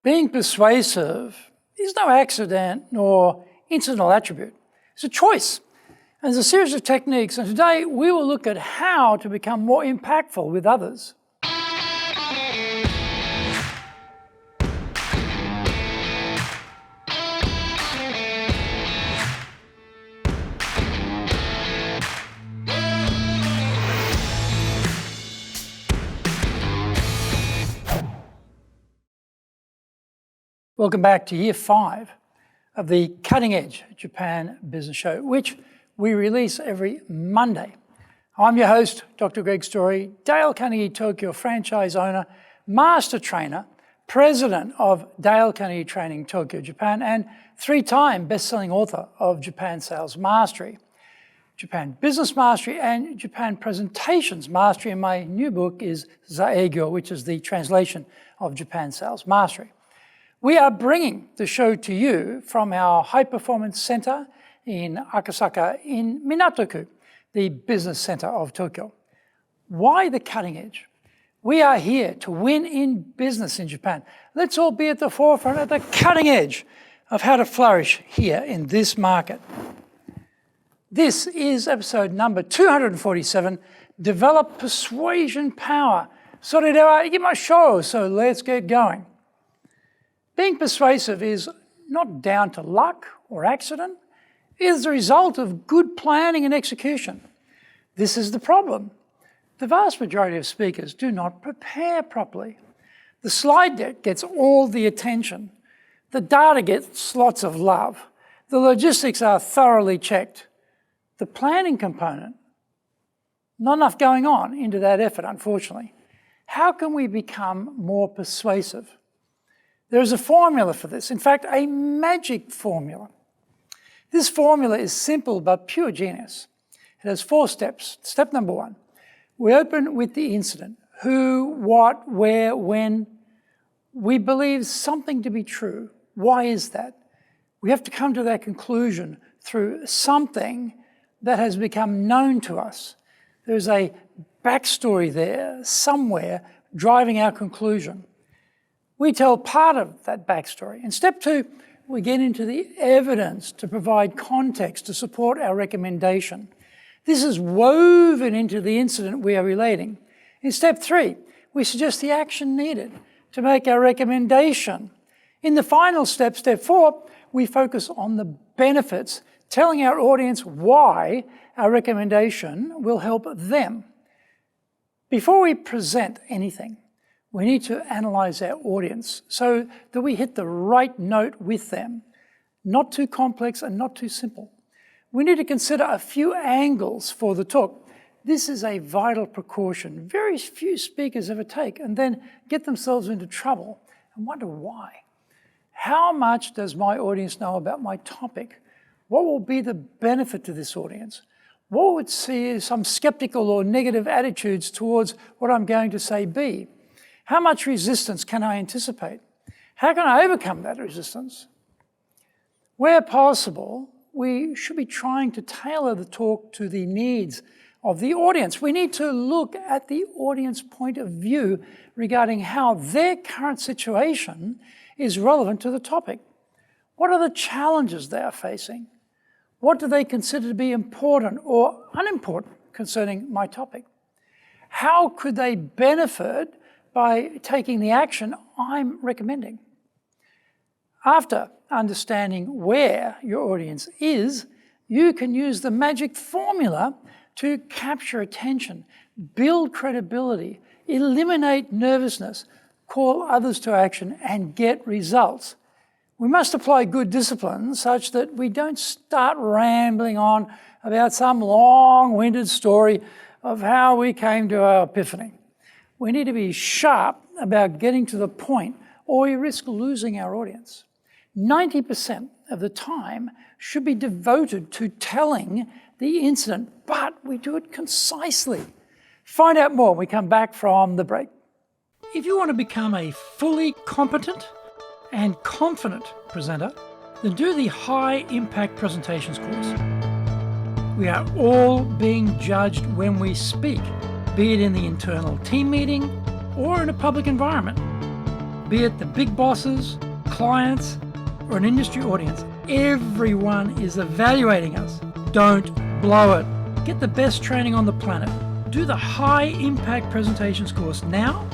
Being persuasive is no accident nor incidental attribute. It's a choice. And there's a series of techniques, and today we will look at how to become more impactful with others. Welcome back to Year 5 of the Cutting Edge Japan Business Show, which we release every Monday. I'm your host, Dr. Greg Story, Dale Carnegie Tokyo franchise owner, master trainer, president of Dale Carnegie Training Tokyo, Japan, and 3-time best-selling author of Japan Sales Mastery, Japan Business Mastery, and Japan Presentations Mastery. And my new book is Zaegyo, which is the translation of Japan Sales Mastery. We are bringing the show to you from our High Performance Center in Akasaka in Minato-ku, the business center of Tokyo. Why the cutting edge? We are here to win in business in Japan. Let's all be at the forefront, at the cutting edge of how to flourish here in this market. This is episode number 247, Develop Persuasion Power. Soredewa ikimashou, so let's get going. Being persuasive is not down to luck or accident. It is the result of good planning and execution. This is the problem. The vast majority of speakers do not prepare properly. The slide deck gets all the attention. The data gets lots of love. The logistics are thoroughly checked. The planning component, not enough going on into that effort, unfortunately. How can we become more persuasive? There is a formula for this, in fact, a magic formula. This formula is simple but pure genius. It has 4 steps. Step number 1, we open with the incident. Who, what, where, when. We believe something to be true. Why is that? We have to come to that conclusion through something that has become known to us. There's a backstory there somewhere driving our conclusion. We tell part of that backstory. In step 2, we get into the evidence to provide context to support our recommendation. This is woven into the incident we are relating. In step 3, we suggest the action needed to make our recommendation. In the final step, step 4, we focus on the benefits, telling our audience why our recommendation will help them. Before we present anything, we need to analyze our audience so that we hit the right note with them. Not too complex and not too simple. We need to consider a few angles for the talk. This is a vital precaution very few speakers ever take and then get themselves into trouble and wonder why. How much does my audience know about my topic? What will be the benefit to this audience? What would see some skeptical or negative attitudes towards what I'm going to say be? How much resistance can I anticipate? How can I overcome that resistance? Where possible, we should be trying to tailor the talk to the needs of the audience. We need to look at the audience point of view regarding how their current situation is relevant to the topic. What are the challenges they are facing? What do they consider to be important or unimportant concerning my topic? How could they benefit by taking the action I'm recommending? After understanding where your audience is, you can use the magic formula to capture attention, build credibility, eliminate nervousness, call others to action, and get results. We must apply good discipline such that we don't start rambling on about some long-winded story of how we came to our epiphany. We need to be sharp about getting to the point, or we risk losing our audience. 90% of the time should be devoted to telling the incident, but we do it concisely. Find out more when we come back from the break. If you want to become a fully competent and confident presenter, then do the High Impact Presentations course. We are all being judged when we speak, be it in the internal team meeting or in a public environment. Be it the big bosses, clients, or an industry audience, everyone is evaluating us. Don't blow it. Get the best training on the planet. Do the high impact presentations course now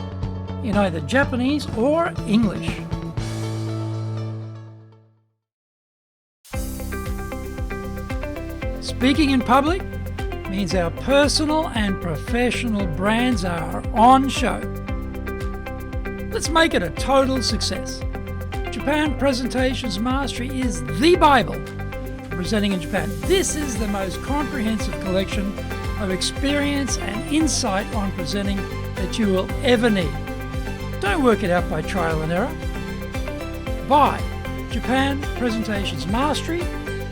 in either Japanese or English. Speaking in public means our personal and professional brands are on show. Let's make it a total success. Japan Presentations Mastery is the Bible for presenting in Japan. This is the most comprehensive collection of experience and insight on presenting that you will ever need. Don't work it out by trial and error. Buy Japan Presentations Mastery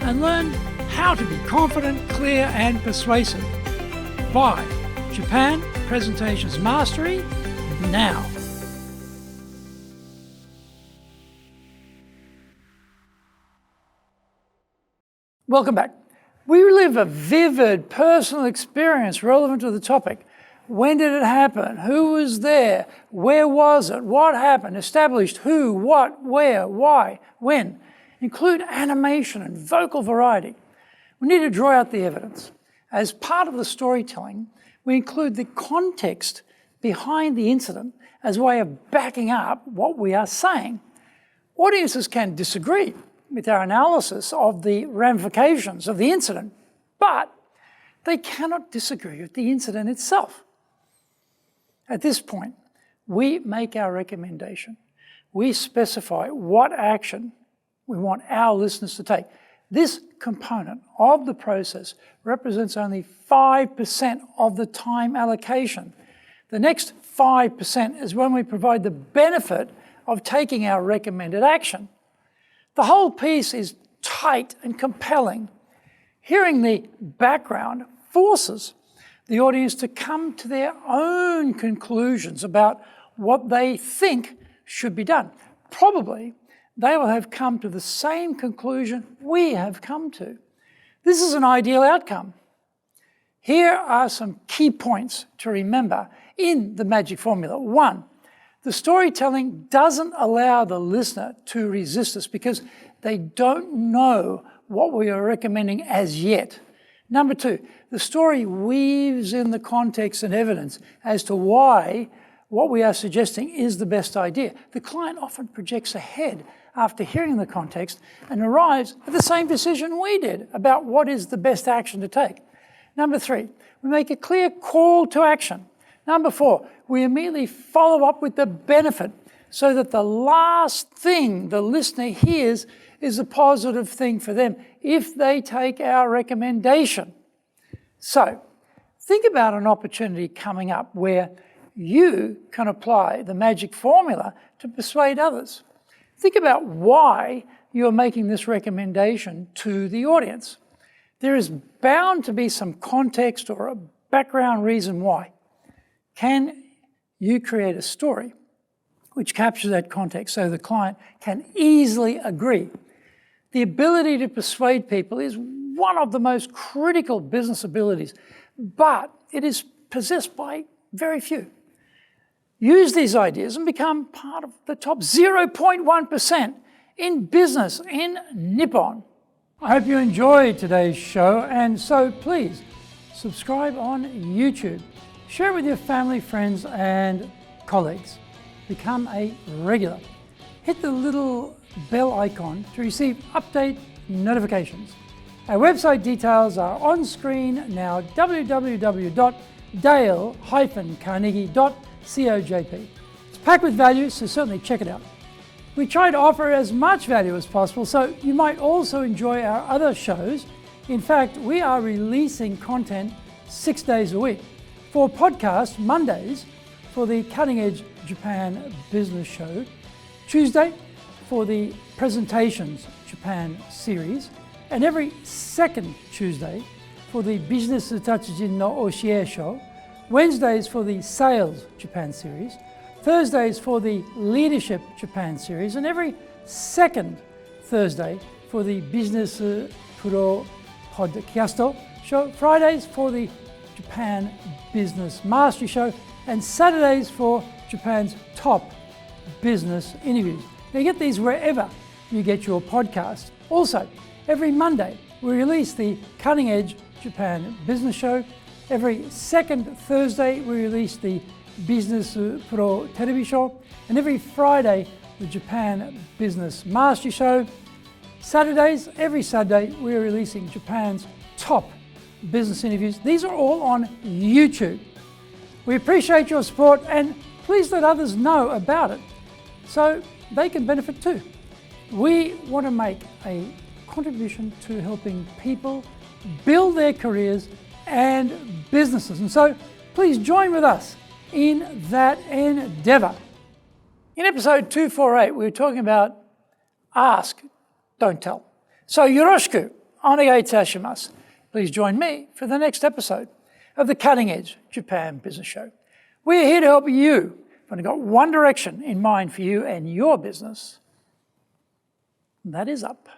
and learn how to be confident, clear, and persuasive. Buy Japan Presentations Mastery now. Welcome back. We relive a vivid personal experience relevant to the topic. When did it happen? Who was there? Where was it? What happened? Established who, what, where, why, when. Include animation and vocal variety. We need to draw out the evidence. As part of the storytelling, we include the context behind the incident as a way of backing up what we are saying. Audiences can disagree with our analysis of the ramifications of the incident, but they cannot disagree with the incident itself. At this point, we make our recommendation. We specify what action we want our listeners to take. This component of the process represents only 5% of the time allocation. The next 5% is when we provide the benefit of taking our recommended action. The whole piece is tight and compelling. Hearing the background forces the audience to come to their own conclusions about what they think should be done. Probably, they will have come to the same conclusion we have come to. This is an ideal outcome. Here are some key points to remember in the magic formula. 1, the storytelling doesn't allow the listener to resist us because they don't know what we are recommending as yet. Number 2, the story weaves in the context and evidence as to why what we are suggesting is the best idea. The client often projects ahead after hearing the context and arrives at the same decision we did about what is the best action to take. Number 3, we make a clear call to action. Number 4, we immediately follow up with the benefit so that the last thing the listener hears is a positive thing for them if they take our recommendation. So, think about an opportunity coming up where you can apply the magic formula to persuade others. Think about why you're making this recommendation to the audience. There is bound to be some context or a background reason why. Can you create a story which captures that context so the client can easily agree? The ability to persuade people is one of the most critical business abilities, but it is possessed by very few. Use these ideas and become part of the top 0.1% in business in Nippon. I hope you enjoyed today's show, and so please subscribe on YouTube. Share it with your family, friends, and colleagues. Become a regular. Hit the little bell icon to receive update notifications. Our website details are on screen now, www.dale-carnegie.cojp. It's packed with value, so certainly check it out. We try to offer as much value as possible, so you might also enjoy our other shows. In fact, we are releasing content 6 days a week. For podcasts, Mondays for the Cutting Edge Japan Business Show, Tuesday for the Presentations Japan series, and every second Tuesday for the Business Tatsujin no Oshie Show, Wednesdays for the Sales Japan series, Thursdays for the Leadership Japan series, and every second Thursday for the Business Pro Podcast Show, Fridays for the Japan Business Mastery Show, and Saturdays for Japan's top Business Interviews. Now, you get these wherever you get your podcast. Also, every Monday, we release the Cutting Edge Japan Business Show. Every second Thursday, we release the Business Pro Television Show. And every Friday, the Japan Business Mastery Show. Saturdays, every Saturday, we're releasing Japan's top business interviews. These are all on YouTube. We appreciate your support, and please let others know about it so they can benefit too. We want to make a contribution to helping people build their careers and businesses. And so please join with us in that endeavor. In episode 248, we were talking about ask, don't tell. So yoroshiku, onegai itashimasu. Please join me for the next episode of the Cutting Edge Japan Business Show. We're here to help you. I've only got one direction in mind for you and your business, and that is up.